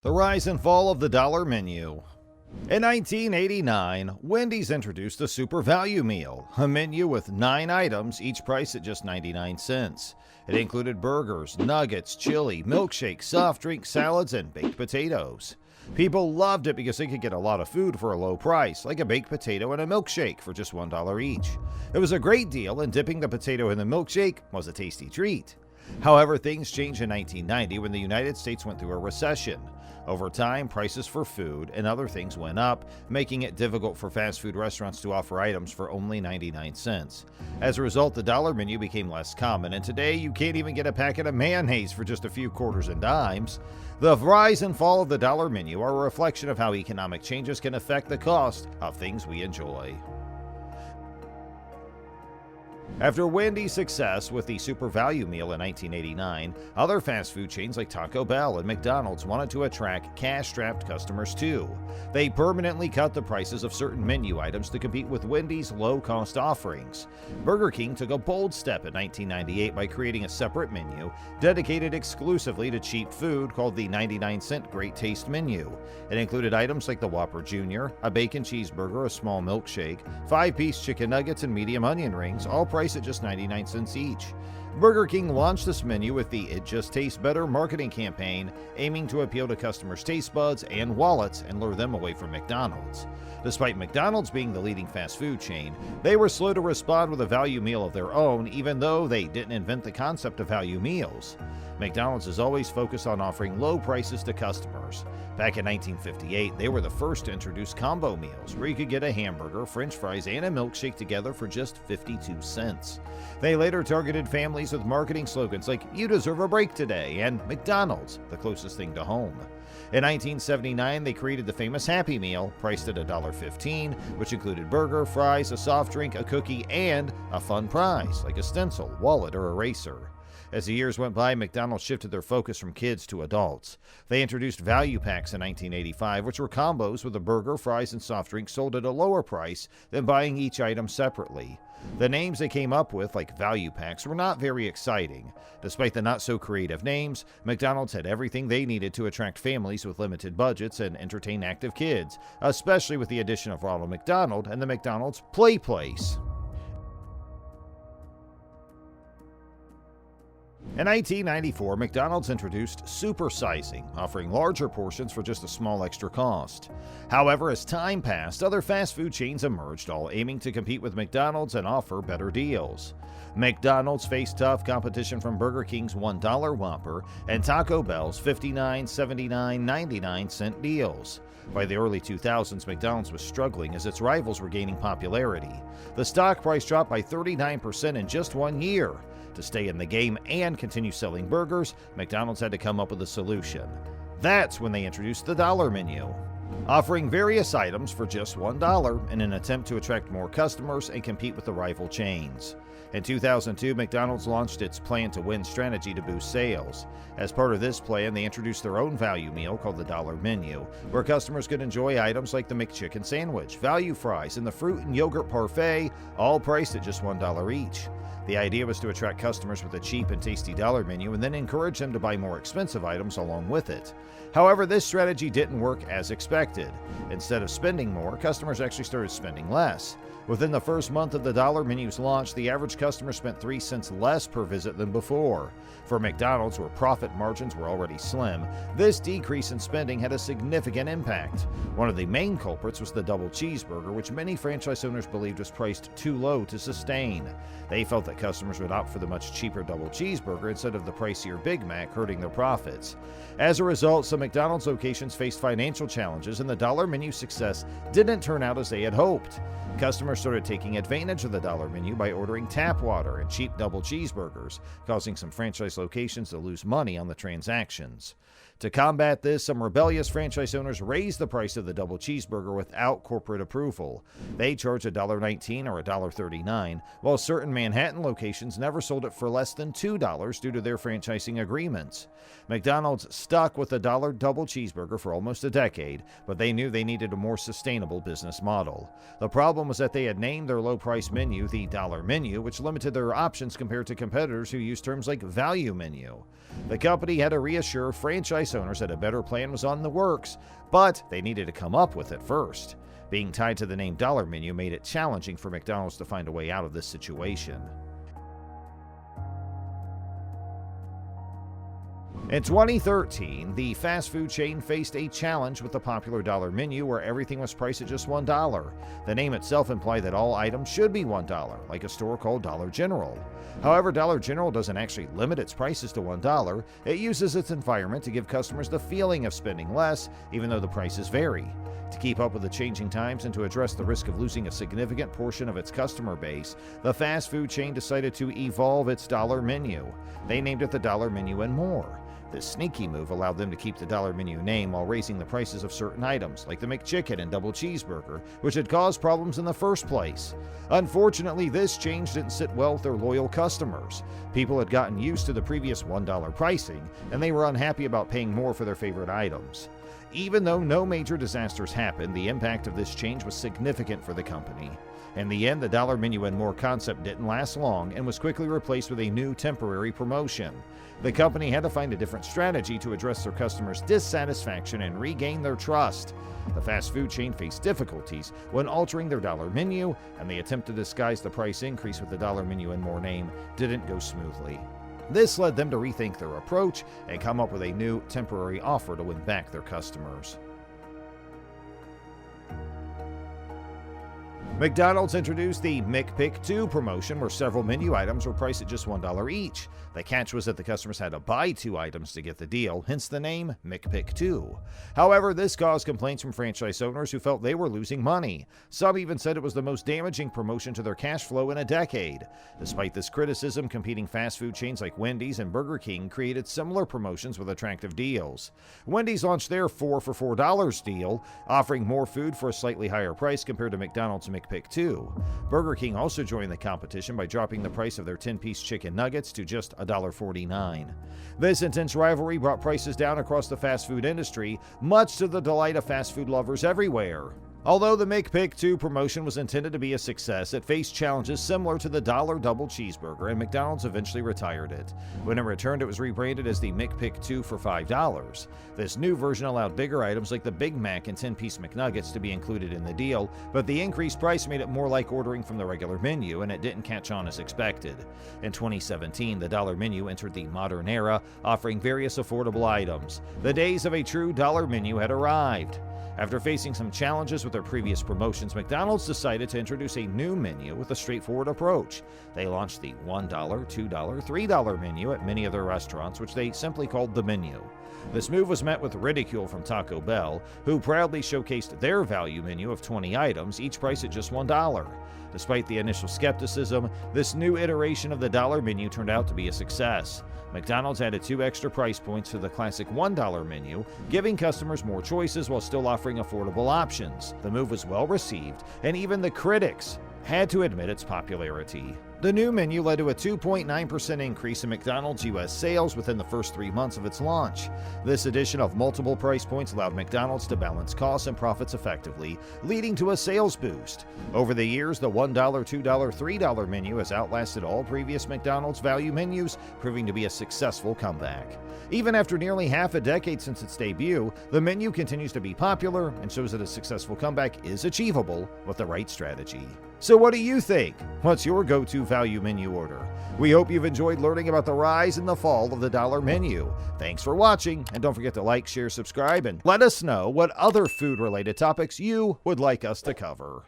The rise and fall of the dollar menu. In 1989, Wendy's introduced the Super Value Meal, a menu with 9 items, each priced at just 99 cents. It included burgers, nuggets, chili, milkshake, soft drinks, salads, and baked potatoes. People loved it because they could get a lot of food for a low price, like a baked potato and a milkshake for just $1 each. It was a great deal, and dipping the potato in the milkshake was a tasty treat. However, things changed in 1990 when the United States went through a recession. Over time, prices for food and other things went up, making it difficult for fast food restaurants to offer items for only 99 cents. As a result, the dollar menu became less common, and today you can't even get a packet of mayonnaise for just a few quarters and dimes. The rise and fall of the dollar menu are a reflection of how economic changes can affect the cost of things we enjoy. After Wendy's success with the Super Value Meal in 1989, other fast food chains like Taco Bell and McDonald's wanted to attract cash-strapped customers too. They permanently cut the prices of certain menu items to compete with Wendy's low-cost offerings. Burger King took a bold step in 1998 by creating a separate menu dedicated exclusively to cheap food called the 99-cent Great Taste Menu. It included items like the Whopper Junior, a bacon cheeseburger, a small milkshake, 5-piece chicken nuggets, and medium onion rings, all priced at just 99 cents each. Burger King launched this menu with the It Just Tastes Better marketing campaign, aiming to appeal to customers' taste buds and wallets and lure them away from McDonald's. Despite McDonald's being the leading fast food chain, they were slow to respond with a value meal of their own, even though they didn't invent the concept of value meals. McDonald's has always focused on offering low prices to customers. Back in 1958, they were the first to introduce combo meals, where you could get a hamburger, french fries, and a milkshake together for just 52 cents. They later targeted families with marketing slogans like, "You deserve a break today," and "McDonald's, the closest thing to home." In 1979, they created the famous Happy Meal, priced at $1.15, which included burger, fries, a soft drink, a cookie, and a fun prize, like a stencil, wallet, or eraser. As the years went by, McDonald's shifted their focus from kids to adults. They introduced value packs in 1985, which were combos with a burger, fries, and soft drink sold at a lower price than buying each item separately. The names they came up with, like value packs, were not very exciting. Despite the not-so-creative names, McDonald's had everything they needed to attract families with limited budgets and entertain active kids, especially with the addition of Ronald McDonald and the McDonald's Play Place. In 1994, McDonald's introduced supersizing, offering larger portions for just a small extra cost. However, as time passed, other fast food chains emerged, all aiming to compete with McDonald's and offer better deals. McDonald's faced tough competition from Burger King's $1 Whopper and Taco Bell's 59, 79, 99-cent deals. By the early 2000s, McDonald's was struggling as its rivals were gaining popularity. The stock price dropped by 39% in just 1 year. To stay in the game and continue selling burgers, McDonald's had to come up with a solution. That's when they introduced the dollar menu, offering various items for just $1 in an attempt to attract more customers and compete with the rival chains. In 2002, McDonald's launched its Plan to Win strategy to boost sales. As part of this plan, they introduced their own value meal called the Dollar Menu, where customers could enjoy items like the McChicken sandwich, value fries, and the fruit and yogurt parfait, all priced at just $1 each. The idea was to attract customers with a cheap and tasty dollar menu and then encourage them to buy more expensive items along with it. However, this strategy didn't work as expected. Instead of spending more, customers actually started spending less. Within the first month of the dollar menu's launch, the average customer spent 3 cents less per visit than before. For McDonald's, where profit margins were already slim, this decrease in spending had a significant impact. One of the main culprits was the double cheeseburger, which many franchise owners believed was priced too low to sustain. They felt that customers would opt for the much cheaper double cheeseburger instead of the pricier Big Mac, hurting their profits. As a result, some McDonald's locations faced financial challenges, and the dollar menu's success didn't turn out as they had hoped. Customers started taking advantage of the dollar menu by ordering tap water and cheap double cheeseburgers, causing some franchise locations to lose money on the transactions. To combat this, some rebellious franchise owners raised the price of the double cheeseburger without corporate approval. They charged $1.19 or $1.39, while certain Manhattan locations never sold it for less than $2 due to their franchising agreements. McDonald's stuck with the dollar double cheeseburger for almost a decade, but they knew they needed a more sustainable business model. The problem was that they had named their low-price menu the Dollar Menu, which limited their options compared to competitors who used terms like value menu. The company had to reassure franchise franchise owners that a better plan was on the works, but they needed to come up with it first. Being tied to the name Dollar Menu made it challenging for McDonald's to find a way out of this situation. In 2013, the fast food chain faced a challenge with the popular Dollar Menu where everything was priced at just $1. The name itself implied that all items should be $1, like a store called Dollar General. However, Dollar General doesn't actually limit its prices to $1. It uses its environment to give customers the feeling of spending less, even though the prices vary. To keep up with the changing times and to address the risk of losing a significant portion of its customer base, the fast food chain decided to evolve its Dollar Menu. They named it the Dollar Menu and More. This sneaky move allowed them to keep the Dollar Menu name while raising the prices of certain items, like the McChicken and double cheeseburger, which had caused problems in the first place. Unfortunately, this change didn't sit well with their loyal customers. People had gotten used to the previous $1 pricing, and they were unhappy about paying more for their favorite items. Even though no major disasters happened, the impact of this change was significant for the company. In the end, the Dollar Menu and More concept didn't last long and was quickly replaced with a new temporary promotion. The company had to find a different strategy to address their customers' dissatisfaction and regain their trust. The fast food chain faced difficulties when altering their Dollar Menu, and the attempt to disguise the price increase with the Dollar Menu and More name didn't go smoothly. This led them to rethink their approach and come up with a new temporary offer to win back their customers. McDonald's introduced the McPick 2 promotion where several menu items were priced at just $1 each. The catch was that the customers had to buy 2 items to get the deal, hence the name McPick 2. However, this caused complaints from franchise owners who felt they were losing money. Some even said it was the most damaging promotion to their cash flow in a decade. Despite this criticism, competing fast food chains like Wendy's and Burger King created similar promotions with attractive deals. Wendy's launched their 4 for $4 deal, offering more food for a slightly higher price compared to McDonald's McPick 2. Burger King also joined the competition by dropping the price of their 10-piece chicken nuggets to just $1.49. This intense rivalry brought prices down across the fast food industry, much to the delight of fast food lovers everywhere. Although the McPick 2 promotion was intended to be a success, it faced challenges similar to the Dollar Double Cheeseburger, and McDonald's eventually retired it. When it returned, it was rebranded as the McPick 2 for $5. This new version allowed bigger items like the Big Mac and 10-piece McNuggets to be included in the deal, but the increased price made it more like ordering from the regular menu, and it didn't catch on as expected. In 2017, the Dollar Menu entered the modern era, offering various affordable items. The days of a true Dollar Menu had arrived. After facing some challenges with their previous promotions, McDonald's decided to introduce a new menu with a straightforward approach. They launched the $1, $2, $3 menu at many of their restaurants, which they simply called the menu. This move was met with ridicule from Taco Bell, who proudly showcased their value menu of 20 items, each priced at just $1. Despite the initial skepticism, this new iteration of the Dollar Menu turned out to be a success. McDonald's added 2 extra price points to the classic $1 menu, giving customers more choices while still offering affordable options. The move was well received, and even the critics had to admit its popularity. The new menu led to a 2.9% increase in McDonald's U.S. sales within the first 3 months of its launch. This addition of multiple price points allowed McDonald's to balance costs and profits effectively, leading to a sales boost. Over the years, the $1, $2, $3 menu has outlasted all previous McDonald's value menus, proving to be a successful comeback. Even after nearly half a decade since its debut, the menu continues to be popular and shows that a successful comeback is achievable with the right strategy. So what do you think? What's your go-to value menu order? We hope you've enjoyed learning about the rise and the fall of the Dollar Menu. Thanks for watching, and don't forget to like, share, subscribe, and let us know what other food-related topics you would like us to cover.